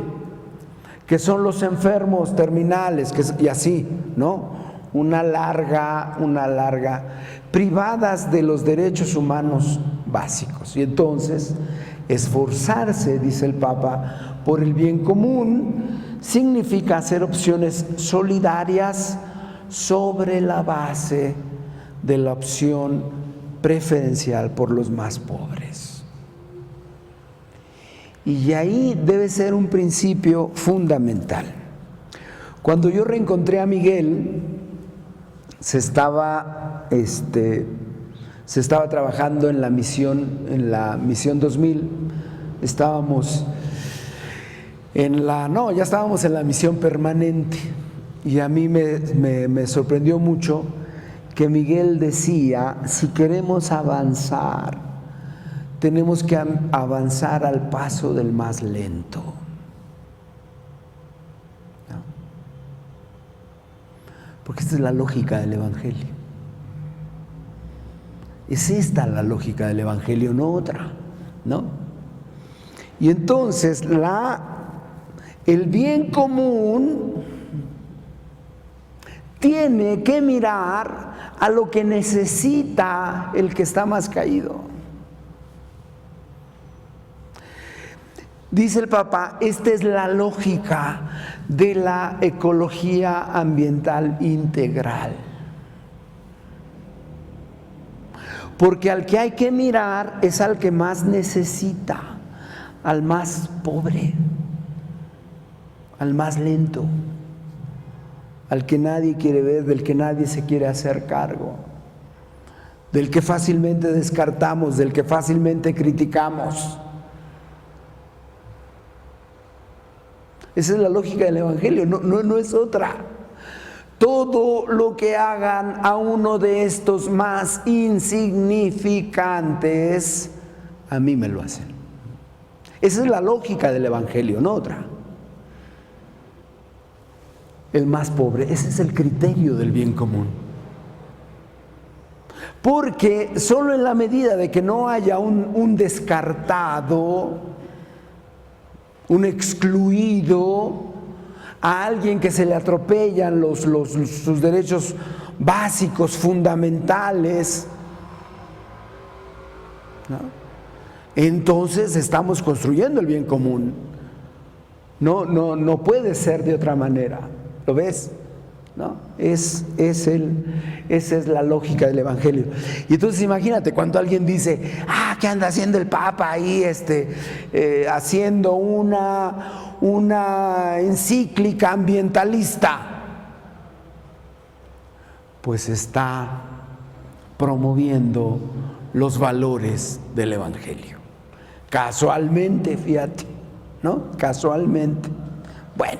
que son los enfermos terminales, y así, ¿no? una larga, privadas de los derechos humanos básicos. Y entonces, esforzarse, dice el Papa, por el bien común significa hacer opciones solidarias sobre la base de la opción preferencial por los más pobres. Y ahí debe ser un principio fundamental. Cuando yo reencontré a Miguel, se estaba trabajando en la misión 2000. Estábamos ya estábamos en la misión permanente. Y a mí me sorprendió mucho que Miguel decía, si queremos avanzar, tenemos que avanzar al paso del más lento. ¿No? Porque esta es la lógica del Evangelio. Es esta la lógica del Evangelio, no otra, ¿no? Y entonces el bien común tiene que mirar a lo que necesita el que está más caído. Dice el Papa, esta es la lógica de la ecología ambiental integral. Porque al que hay que mirar es al que más necesita, al más pobre, al más lento, al que nadie quiere ver, del que nadie se quiere hacer cargo, del que fácilmente descartamos, del que fácilmente criticamos. Esa es la lógica del Evangelio, no es otra. Todo lo que hagan a uno de estos más insignificantes, a mí me lo hacen. Esa es la lógica del Evangelio, no otra. El más pobre, ese es el criterio del bien común. Porque solo en la medida de que no haya un descartado, un excluido, a alguien que se le atropellan sus derechos básicos, fundamentales, ¿no? Entonces estamos construyendo el bien común. No puede ser de otra manera. ¿Lo ves? ¿No? Esa es la lógica del Evangelio. Y entonces imagínate cuando alguien dice, ¿qué anda haciendo el Papa ahí haciendo una encíclica ambientalista? Pues está promoviendo los valores del Evangelio. Casualmente, fíjate, ¿no? Casualmente. Bueno,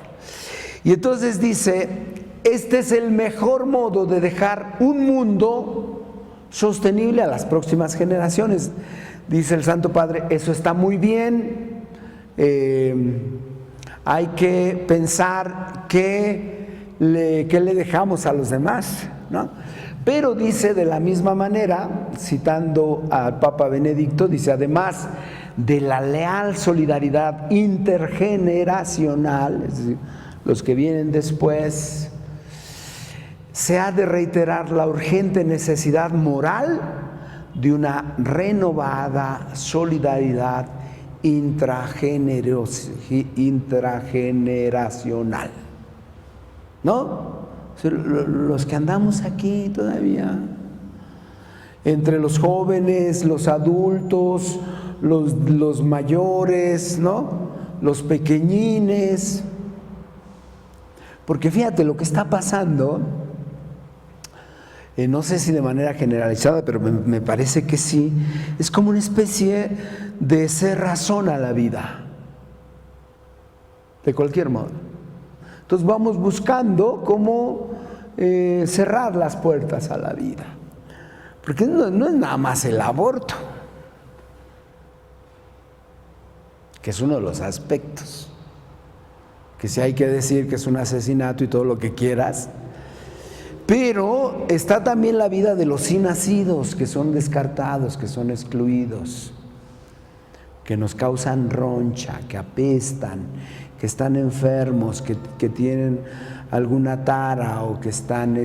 y entonces dice, este es el mejor modo de dejar un mundo sostenible a las próximas generaciones. Dice el Santo Padre, eso está muy bien, hay que pensar qué le dejamos a los demás, ¿no? Pero dice de la misma manera, citando al Papa Benedicto, dice, además de la leal solidaridad intergeneracional, es decir, los que vienen después, se ha de reiterar la urgente necesidad moral de una renovada solidaridad intrageneracional, ¿no? Los que andamos aquí todavía, entre los jóvenes, los adultos, los mayores, ¿no? Los pequeñines. Porque fíjate lo que está pasando, no sé si de manera generalizada, pero me parece que sí, es como una especie de cerrazón a la vida, de cualquier modo. Entonces vamos buscando cómo cerrar las puertas a la vida, porque no es nada más el aborto, que es uno de los aspectos, que si hay que decir que es un asesinato y todo lo que quieras, pero está también la vida de los sin nacidos, que son descartados, que son excluidos, que nos causan roncha, que apestan, que están enfermos, que tienen alguna tara, o que están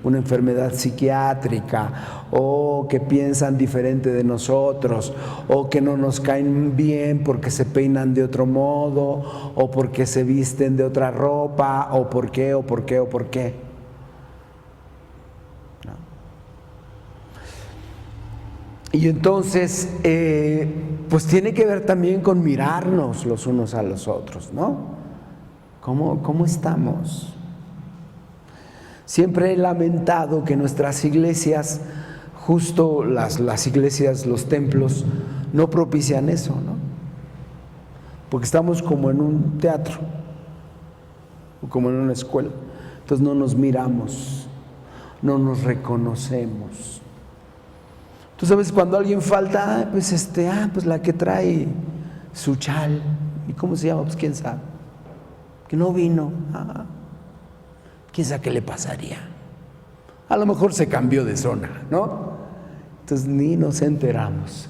una enfermedad psiquiátrica, o que piensan diferente de nosotros, o que no nos caen bien porque se peinan de otro modo, o porque se visten de otra ropa, o por qué. Y entonces, pues tiene que ver también con mirarnos los unos a los otros, ¿no? ¿Cómo estamos? Siempre he lamentado que nuestras iglesias, justo las iglesias, los templos, no propician eso, ¿no? Porque estamos como en un teatro, o como en una escuela. Entonces no nos miramos, no nos reconocemos. Tú sabes, cuando alguien falta, pues la que trae su chal, ¿y cómo se llama? Pues quién sabe, que no vino. Quién sabe qué le pasaría. A lo mejor se cambió de zona, ¿no? Entonces ni nos enteramos.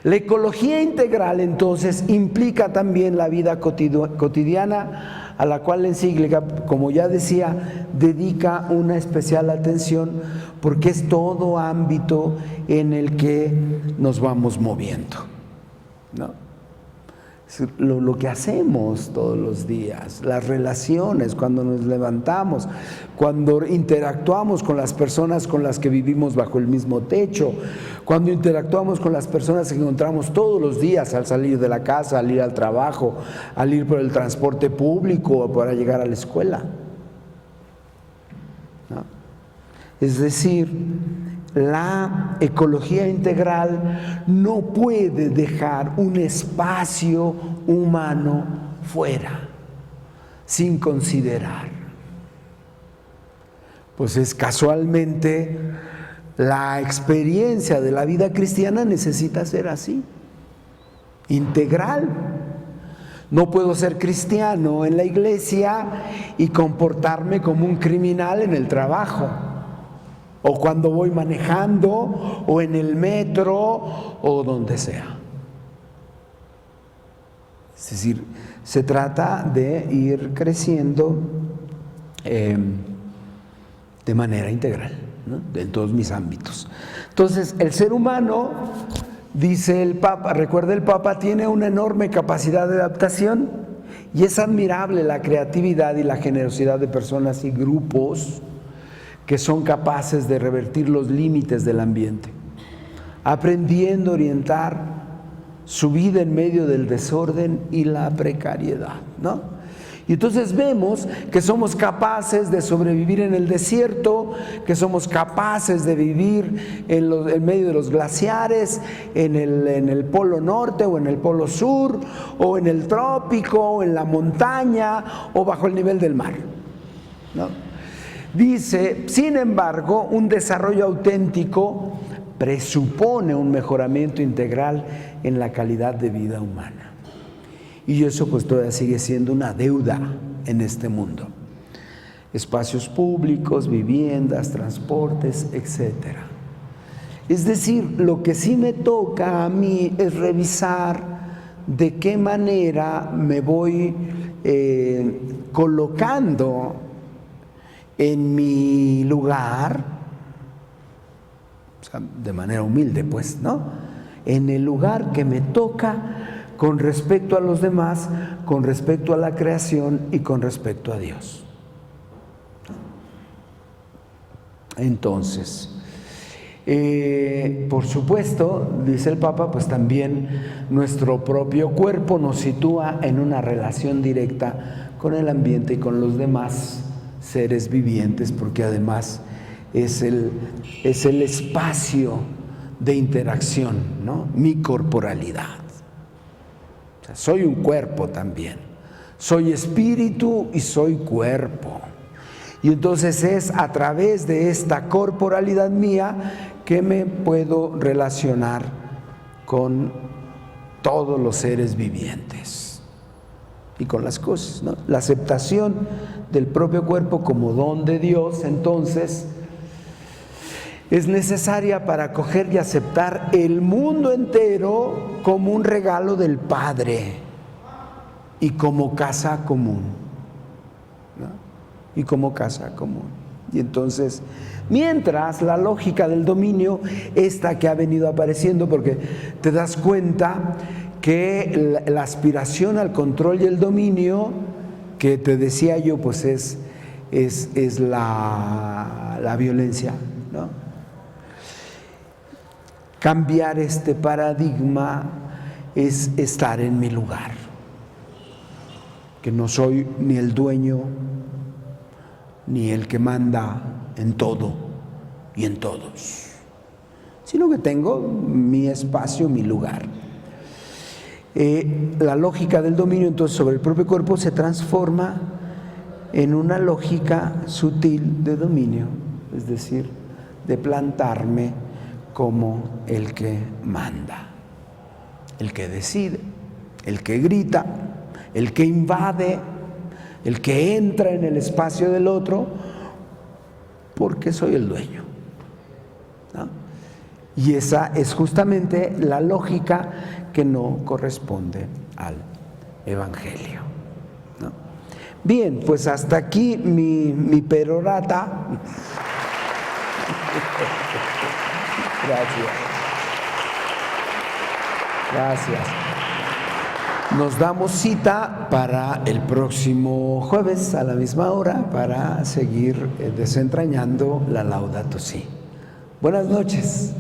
La ecología integral, entonces, implica también la vida cotidiana, a la cual la encíclica, como ya decía, dedica una especial atención, porque es todo ámbito en el que nos vamos moviendo, ¿no? Lo que hacemos todos los días, las relaciones, cuando nos levantamos, cuando interactuamos con las personas con las que vivimos bajo el mismo techo, cuando interactuamos con las personas que encontramos todos los días al salir de la casa, al ir al trabajo, al ir por el transporte público o para llegar a la escuela, ¿no? Es decir, la ecología integral no puede dejar un espacio humano fuera, sin considerar. Pues es casualmente la experiencia de la vida cristiana necesita ser así, integral. No puedo ser cristiano en la iglesia y comportarme como un criminal en el trabajo, o cuando voy manejando, o en el metro, o donde sea. Es decir, se trata de ir creciendo de manera integral, ¿no? En todos mis ámbitos. Entonces, el ser humano, dice el Papa, recuerda el Papa, tiene una enorme capacidad de adaptación, y es admirable la creatividad y la generosidad de personas y grupos que son capaces de revertir los límites del ambiente, aprendiendo a orientar su vida en medio del desorden y la precariedad, ¿no? Y entonces vemos que somos capaces de sobrevivir en el desierto, que somos capaces de vivir en medio de los glaciares, en el polo norte o en el polo sur, o en el trópico, o en la montaña, o bajo el nivel del mar, ¿no? Dice, sin embargo, un desarrollo auténtico presupone un mejoramiento integral en la calidad de vida humana. Y eso pues todavía sigue siendo una deuda en este mundo. Espacios públicos, viviendas, transportes, etc. Es decir, lo que sí me toca a mí es revisar de qué manera me voy colocando en mi lugar, o sea, de manera humilde, pues, ¿no? En el lugar que me toca con respecto a los demás, con respecto a la creación y con respecto a Dios. Entonces, por supuesto, dice el Papa, pues también nuestro propio cuerpo nos sitúa en una relación directa con el ambiente y con los demás seres vivientes, porque además es el espacio de interacción, ¿no? Mi corporalidad. O sea, soy un cuerpo también. Soy espíritu y soy cuerpo. Y entonces es a través de esta corporalidad mía que me puedo relacionar con todos los seres vivientes y con las cosas, ¿no? La aceptación del propio cuerpo como don de Dios, entonces, es necesaria para acoger y aceptar el mundo entero como un regalo del Padre y como casa común, ¿no? y como casa común. Y entonces, mientras la lógica del dominio, esta que ha venido apareciendo, porque te das cuenta que la aspiración al control y el dominio, que te decía yo, pues es la violencia, ¿no? Cambiar este paradigma es estar en mi lugar, que no soy ni el dueño, ni el que manda en todo y en todos, sino que tengo mi espacio, mi lugar. La lógica del dominio entonces sobre el propio cuerpo se transforma en una lógica sutil de dominio, es decir, de plantarme como el que manda, el que decide, el que grita, el que invade, el que entra en el espacio del otro, porque soy el dueño, ¿no? Y esa es justamente la lógica que no corresponde al Evangelio, ¿no? Bien, pues hasta aquí mi perorata. Gracias. Nos damos cita para el próximo jueves a la misma hora para seguir desentrañando la Laudato Si. Buenas noches.